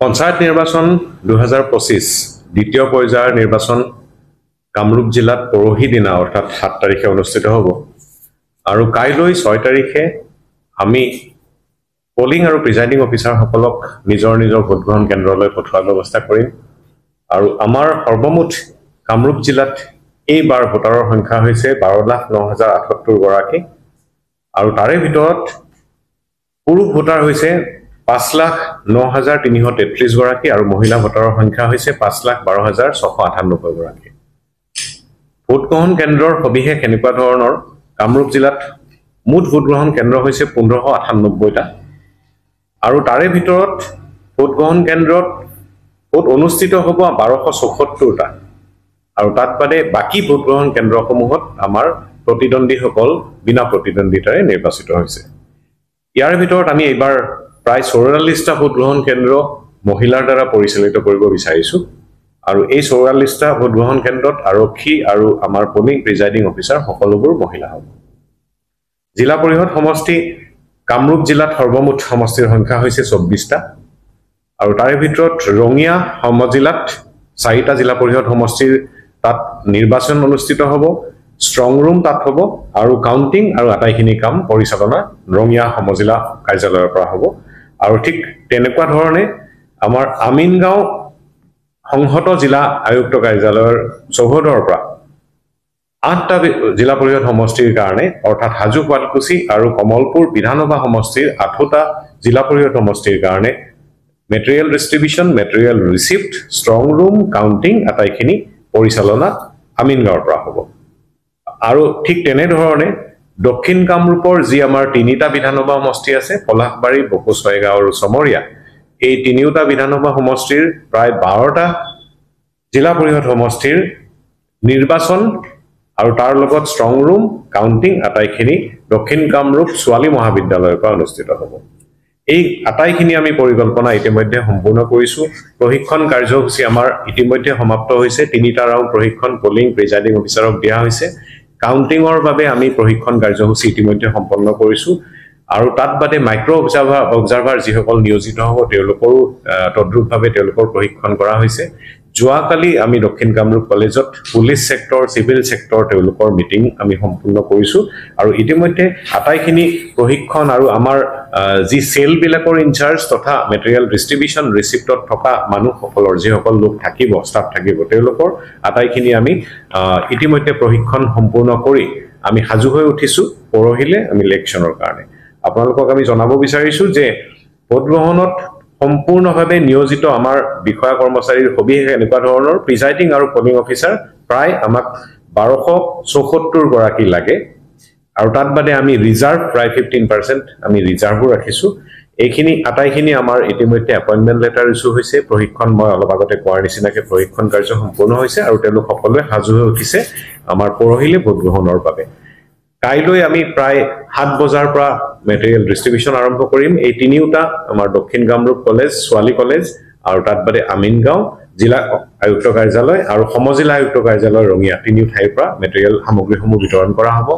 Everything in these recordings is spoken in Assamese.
পঞ্চায়ত নিৰ্বাচন 2025 দ্বিতীয় পৰ্যায়ৰ নিৰ্বাচন কামৰূপ জিলাত পৰহি দিনা অৰ্থাৎ 7 তাৰিখে অনুষ্ঠিত হ'ব আৰু কাইলৈ 6 তাৰিখে আমি পোলিং আৰু প্ৰিজাইডিং অফিচাৰ সকলক নিজৰ নিজৰ ভোটগ্ৰহণ কেন্দ্ৰলৈ পঠোৱাৰ ব্যৱস্থা কৰিম আৰু আমাৰ সৰ্বমুঠ কামৰূপ জিলাত এইবাৰ ভোটাৰৰ সংখ্যা হৈছে 12,09,078 গৰাকী আৰু তাৰে ভিতৰত পুৰুষ ভোটাৰ হৈছে 5,09,333 গৰাকী আৰু মহিলা ভোটাৰৰ সংখ্যা হৈছে 5,12,698 গৰাকী ভোটগ্ৰহণ কেন্দ্ৰৰ সবিশেষ এনেকুৱা ধৰণৰ কামৰূপ জিলাত মুঠ ভোটগ্ৰহণ কেন্দ্ৰ হৈছে 1598টা আৰু তাৰে ভিতৰত ভোটগ্ৰহণ কেন্দ্ৰত ভোট অনুষ্ঠিত হ'ব 1274টা আৰু তাত বাদে বাকি ভোটগ্ৰহণ কেন্দ্ৰসমূহত আমাৰ প্ৰতিদ্বন্দ্বীসকল বিনা প্ৰতিদ্বন্দ্বিতাৰে নিৰ্বাচিত হৈছে ইয়াৰ ভিতৰত আমি এইবাৰ প্ৰায় 44টা ভোটগ্ৰহণ কেন্দ্ৰ মহিলাৰ দ্বাৰা পৰিচালিত কৰিব বিচাৰিছো আৰু এই 44টা ভোটগ্ৰহণ কেন্দ্ৰত আৰক্ষী আৰু আমাৰ পোলিং প্ৰিজাইডিং অফিচাৰ সকলোবোৰ মহিলা হ'ব জিলা পৰিষদ সমষ্টি কামৰূপ জিলাত সৰ্বমুঠ সমষ্টিৰ সংখ্যা হৈছে 24টা আৰু তাৰে ভিতৰত ৰঙিয়া সমজিলাত 4টা জিলা পৰিষদ সমষ্টিৰ তাত নিৰ্বাচন অনুষ্ঠিত হ'ব ষ্ট্ৰং ৰুম তাত হ'ব আৰু কাউন্টিং আৰু আটাইখিনি কাম পৰিচালনা ৰঙিয়া সমজিলা কাৰ্যালয়ৰ পৰা হ'ব আৰু ঠিক তেনেকুৱা ধৰণে আমাৰ আমিনগাঁও সংহত জিলা আয়ুক্ত কাৰ্যালয়ৰ চৌহদৰ পৰা 8টা জিলা পৰিষদ সমষ্টিৰ কাৰণে অৰ্থাৎ হাজু শুৱালকুছি আৰু কমলপুৰ বিধানসভা সমষ্টিৰ 8টা জিলা পৰিষদ সমষ্টিৰ কাৰণে material distribution material receipt strong room counting আটাইখিনি পৰিচালনা আমিনগাঁৱৰ পৰা হ'ব আৰু ঠিক তেনে ধৰণে দক্ষিণ কামৰূপৰ যি আমাৰ 3টা বিধানসভা সমষ্টি আছে পলাশবাৰী বকুছয়গাঁও আৰু সমৰিয়া এই 3টা বিধানসভা সমষ্টিৰ প্ৰায় 12টা জিলা পৰিষদ সমষ্টিৰ নিৰ্বাচন আৰু তাৰ লগত ষ্ট্ৰং ৰুম কাউন্টিং আটাইখিনি দক্ষিণ কামৰূপ ছোৱালী মহাবিদ্যালয়ৰ পৰা অনুষ্ঠিত হ'ব এই আটাইখিনি আমি পৰিকল্পনা ইতিমধ্যে সম্পূৰ্ণ কৰিছো প্ৰশিক্ষণ কাৰ্যসূচী আমাৰ ইতিমধ্যে সমাপ্ত হৈছে 3টা ৰাউণ্ড প্ৰশিক্ষণ পোলিং প্ৰিজাইডিং অফিচাৰক দিয়া হৈছে কাউন্টিংৰ বাবে আমি প্ৰশিক্ষণ কাৰ্যসূচী ইতিমধ্যে সম্পন্ন কৰিছো আৰু তাত বাদে মাইক্ৰ অবজাৰ্ভাৰ যিসকল নিয়োজিত হ'ব তেওঁলোকৰ তদ্ৰুপভাৱে তেওঁলোকৰ প্ৰশিক্ষণ কৰা হৈছে যোৱাকালি আমি দক্ষিণ কামৰূপ কলেজত পুলিশ সেক্টৰ সিভিল সেক্টৰ তেওঁলোকৰ মিটিং আমি সম্পূৰ্ণ কৰিছো আৰু ইতিমধ্যে আটাইখিনি প্ৰশিক্ষণ আৰু আমাৰ যি সেল বিলাকৰ ইনচাৰ্জ তথা মেটেৰিয়েল ডিস্ট্ৰিবিউশন ৰিসিপ্টত থকা মানুহসকলৰ যিসকল লোক থাকিব ষ্টাফ থাকিব তেওঁলোকৰ আটাইখিনি আমি ইতিমধ্যে প্ৰশিক্ষণ সম্পূৰ্ণ কৰি আমি সাজু হৈ উঠিছো পৰহিলে আমি ইলেকশ্যনৰ কাৰণে আপোনালোকক আমি জনাব বিচাৰিছো যে ভোটগ্ৰহণত সম্পূৰ্ণভাৱে নিয়োজিত আমাৰ বিষয়া কৰ্মচাৰীৰ সবিশেষ এনেকুৱা ধৰণৰ প্ৰিজাইডিং আৰু পোলিং অফিচাৰ প্ৰায় আমাক 1274 গৰাকী লাগে আৰু তাত বাদে আমি ৰিজাৰ্ভ প্ৰায় 15% আমি ৰিজাৰ্ভো ৰাখিছো এইখিনি আটাইখিনি আমাৰ ইতিমধ্যে এপইন্টমেন্ট লেটাৰ ইস্যু হৈছে প্ৰশিক্ষণ মই অলপ আগতে কোৱাৰ নিচিনাকে প্ৰশিক্ষণ কাৰ্য সম্পূৰ্ণ হৈছে আৰু তেওঁলোক সকলোৱে সাজু হৈ উঠিছে আমাৰ পৰহিলে ভোটগ্ৰহণৰ বাবে কাইলৈ আমি প্ৰায় 7 বজাৰ পৰা মেটেৰিয়েল ডিস্ট্ৰিবিউশন আৰম্ভ কৰিম এই 3টা আমাৰ দক্ষিণ কামৰূপ কলেজ ছোৱালী কলেজ আৰু তাত বাদে আমিনগাঁও জিলা আয়ুক্ত কাৰ্যালয় আৰু সমজিলা আয়ুক্ত কাৰ্যালয় ৰঙিয়া 3 ঠাইৰ পৰা মেটেৰিয়েল সামগ্ৰীসমূহ বিতৰণ কৰা হ'ব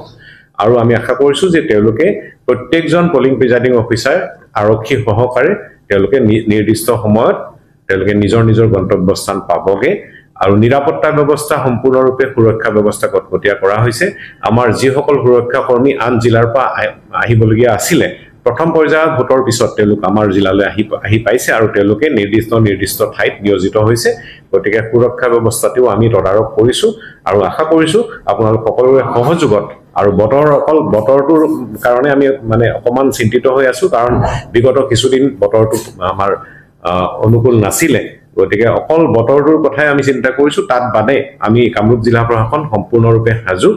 আৰু আমি আশা কৰিছো যে তেওঁলোকে প্ৰত্যেকজন পোলিং প্ৰিজাইডিং অফিচাৰ আৰক্ষী সহকাৰে তেওঁলোকে নিৰ্দিষ্ট সময়ত তেওঁলোকে নিজৰ নিজৰ গন্তব্যস্থান পাবগে আৰু নিৰাপত্তা ব্যৱস্থা সম্পূৰ্ণৰূপে সুৰক্ষা ব্যৱস্থা কটকটীয়া কৰা হৈছে আমাৰ যিসকল সুৰক্ষা কৰ্মী আন জিলাৰ পৰা আহিবলগীয়া আছিল প্ৰথম পৰ্যায়ত ভোটৰ পিছত তেওঁলোক আমাৰ জিলালৈ আহি পাইছে আৰু তেওঁলোকে নিৰ্দিষ্ট ঠাইত নিয়োজিত হৈছে গতিকে সুৰক্ষা ব্যৱস্থাটো আমি তদাৰক কৰিছো আৰু আশা কৰিছো আপোনালোক সকলোৰে সহযোগত আৰু বতৰটোৰ কাৰণে আমি মানে অকমান চিন্তিত হৈ আছো কাৰণ বিগত কিছুদিন বতৰটো আমাৰ অনুকূল নাছিলে গতিকে অকল বতৰটোৰ কথাই আমি চিন্তা কৰিছো তাত বাদে আমি কামৰূপ জিলা প্ৰশাসন সম্পূৰ্ণৰূপে সাজু